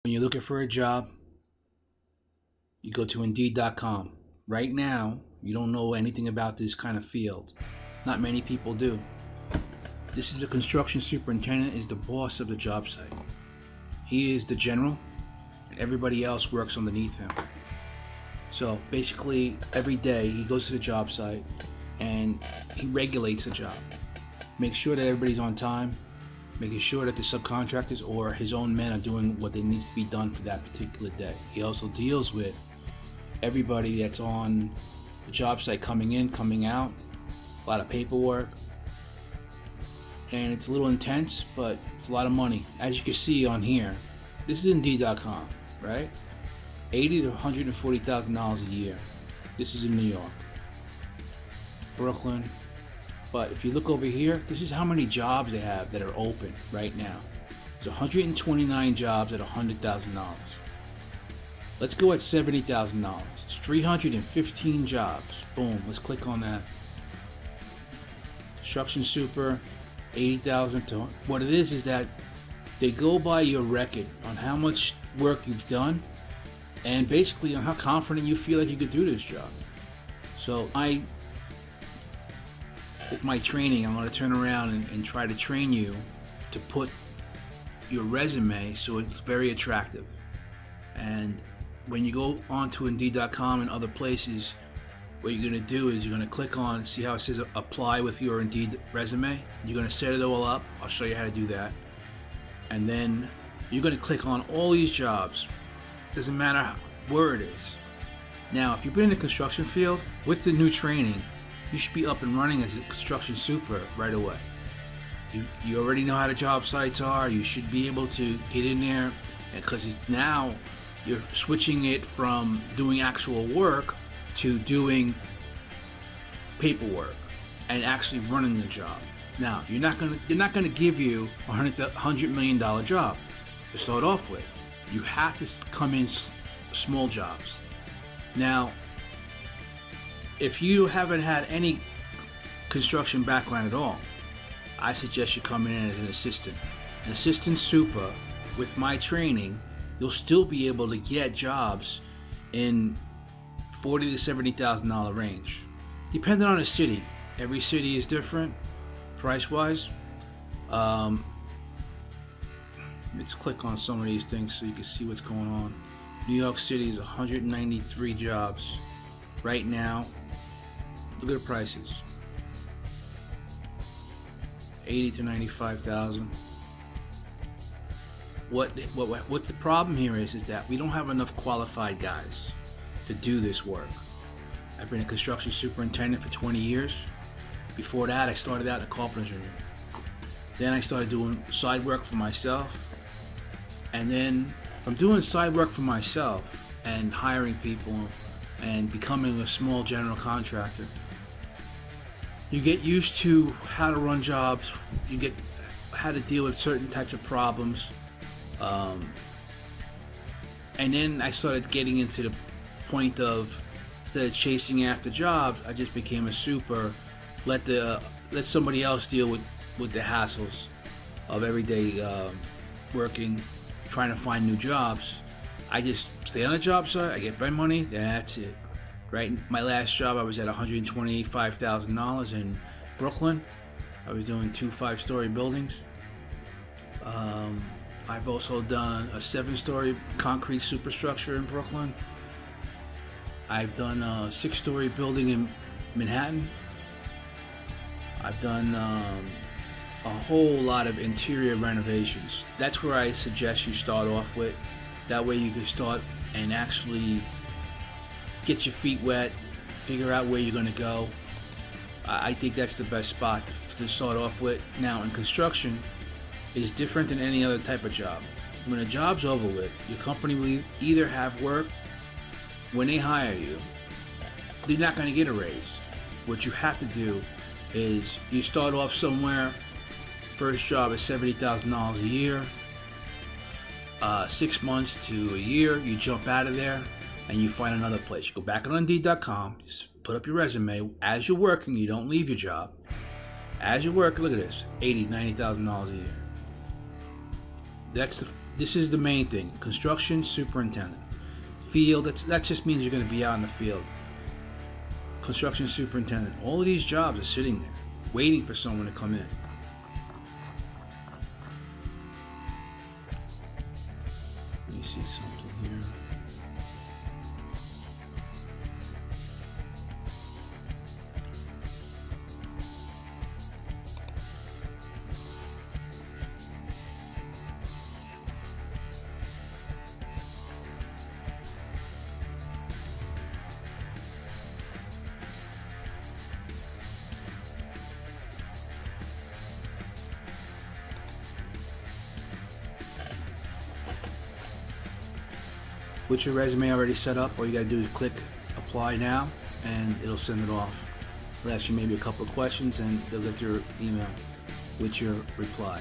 When you're looking for a job, you go to Indeed.com. Right now, you don't know anything about this kind of field. Not many people do. This is a construction superintendent, is the boss of the job site. He is the general, and everybody else works underneath him. So basically, every day he goes to the job site and he regulates the job. Makes sure that everybody's on time, making sure that the subcontractors or his own men are doing what they needs to be done for that particular day. He also deals with everybody that's on the job site, coming in, coming out, a lot of paperwork, and it's a little intense, but it's a lot of money. As you can see on here, this is Indeed.com, right? $80,000 to $140,000 a year. This is in New York, Brooklyn. But if you look over here, this is how many jobs they have that are open right now. There's 129 jobs at $100,000. Let's go at $70,000. It's 315 jobs. Boom, let's click on that. Construction super, 80,000 to, what it is that they go by your record on how much work you've done and basically on how confident you feel like you could do this job. So with my training, I'm going to turn around and try to train you to put your resume so it's very attractive. And when you go onto Indeed.com and other places, what you're going to do is you're going to click on, see how it says apply with your Indeed resume. You're going to set it all up. I'll show you how to do that. And then you're going to click on all these jobs. Doesn't matter where it is. Now, if you've been in the construction field, with the new training, you should be up and running as a construction super right away. You already know how the job sites are. You should be able to get in there, because now you're switching it from doing actual work to doing paperwork and actually running the job. Now, you're not gonna give you a $100 million job to start off with. You have to come in small jobs. Now, if you haven't had any construction background at all, I suggest you come in as an assistant. An assistant super, with my training, you'll still be able to get jobs in $40,000 to $70,000 range. Depending on the city. Every city is different, price-wise. Let's click on some of these things so you can see what's going on. New York City is 193 jobs right now. Look at the prices. 80 to 95,000. What the problem here is that we don't have enough qualified guys to do this work. I've been a construction superintendent for 20 years. Before that, I started out in a carpenter's union. Then I started doing side work for myself. And then from doing side work for myself and hiring people and becoming a small general contractor, you get used to how to run jobs. You get how to deal with certain types of problems. And then I started getting into the point of, instead of chasing after jobs, I just became a super. Let somebody else deal with the hassles of everyday working, trying to find new jobs. I just stay on the job site. I get my money. That's it. Right. My last job, I was at $125,000 in Brooklyn. I was doing 2 5-story buildings. I've also done a 7-story concrete superstructure in Brooklyn. I've done a 6-story building in Manhattan. I've done a whole lot of interior renovations. That's where I suggest you start off with. That way you can start and actually get your feet wet, figure out where you're going to go. I think that's the best spot to start off with. Now, in construction, is different than any other type of job. When a job's over with, your company will either have work. When they hire you, they're not going to get a raise. What you have to do is you start off somewhere. First job is $70,000 a year. 6 months to a year, you jump out of there and you find another place. You go back on Indeed.com, just put up your resume. As you're working, you don't leave your job. As you work, look at this, $80,000, $90,000 a year. That's this is the main thing: construction superintendent. Field. That just means you're going to be out in the field. Construction superintendent. All of these jobs are sitting there, waiting for someone to come in. Let me see something here. With your resume already set up, all you gotta do is click apply now and it'll send it off. It'll ask you maybe a couple of questions and they'll get your email with your reply.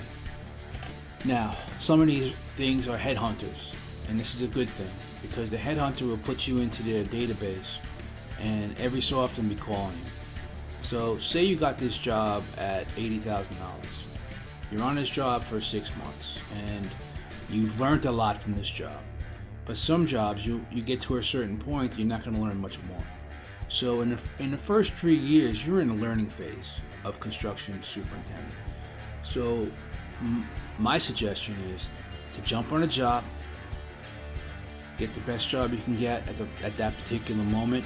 Now, some of these things are headhunters, and this is a good thing because the headhunter will put you into their database and every so often be calling you. So say you got this job at $80,000. You're on this job for 6 months and you've learned a lot from this job. But some jobs, you get to a certain point, you're not going to learn much more. So in the first 3 years, you're in the learning phase of construction superintendent. So my suggestion is to jump on a job, get the best job you can get at that particular moment,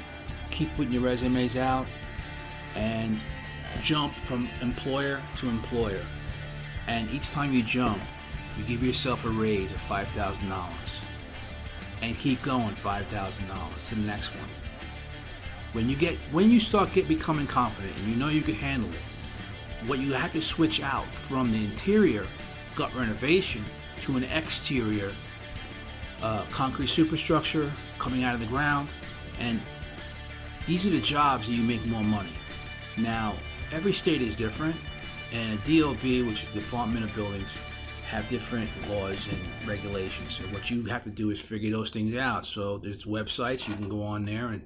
keep putting your resumes out, and jump from employer to employer. And each time you jump, you give yourself a raise of $5,000. And keep going, $5,000 to the next one. When you start becoming confident and you know you can handle it, what you have to switch out from the interior gut renovation to an exterior concrete superstructure coming out of the ground, and these are the jobs that you make more money. Now, every state is different, and a DOB, which is Department of Buildings, have different laws and regulations. So what you have to do is figure those things out. So there's websites you can go on there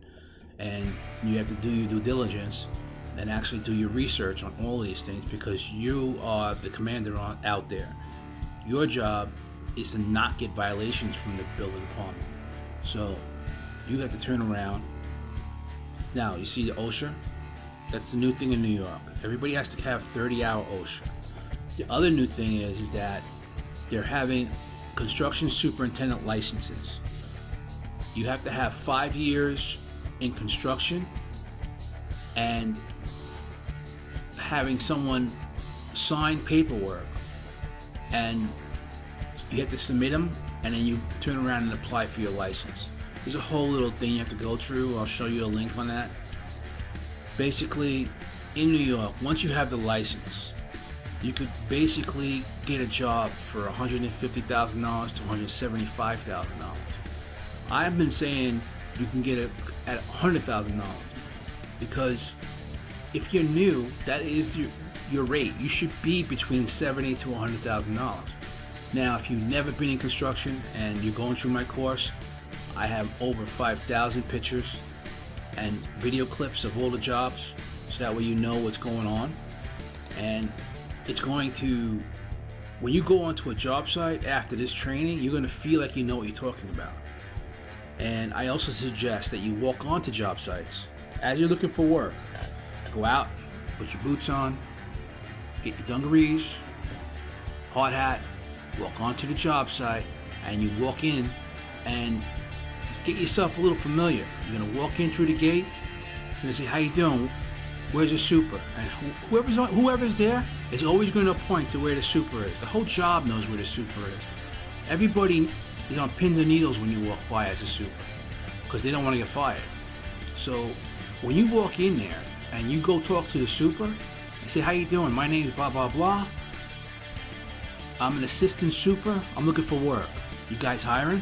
and you have to do your due diligence and actually do your research on all these things because you are the commander out there. Your job is to not get violations from the building department. So you have to turn around. Now you see the OSHA? That's the new thing in New York. Everybody has to have 30-hour OSHA. The other new thing is that they're having construction superintendent licenses. You have to have 5 years in construction and having someone sign paperwork, and you have to submit them, and then you turn around and apply for your license. There's a whole little thing you have to go through. I'll show you a link on that. Basically, in New York, once you have the license, you could basically get a job for $150,000 to $175,000. I've been saying you can get it at $100,000 because if you're new, that is your rate. You should be between $70,000 to $100,000. Now, if you've never been in construction and you're going through my course, I have over 5,000 pictures and video clips of all the jobs, so that way you know what's going on. And it's going to, when you go onto a job site after this training, you're going to feel like you know what you're talking about. And I also suggest that you walk onto job sites as you're looking for work. Go out, put your boots on, get your dungarees, hard hat, walk onto the job site, and you walk in and get yourself a little familiar. You're going to walk in through the gate, you're going to say, how you doing? Where's the super? And whoever's there is always going to point to where the super is. The whole job knows where the super is. Everybody is on pins and needles when you walk by as a super because they don't want to get fired. So when you walk in there and you go talk to the super, you say, how you doing? My name is blah, blah, blah. I'm an assistant super. I'm looking for work. You guys hiring?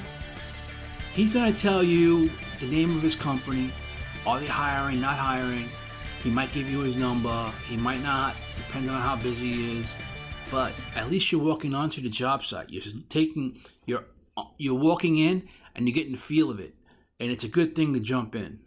He's going to tell you the name of his company. Are they hiring, not hiring? He might give you his number. He might not, depending on how busy he is. But at least you're walking onto the job site. You're walking in and you're getting the feel of it. And it's a good thing to jump in.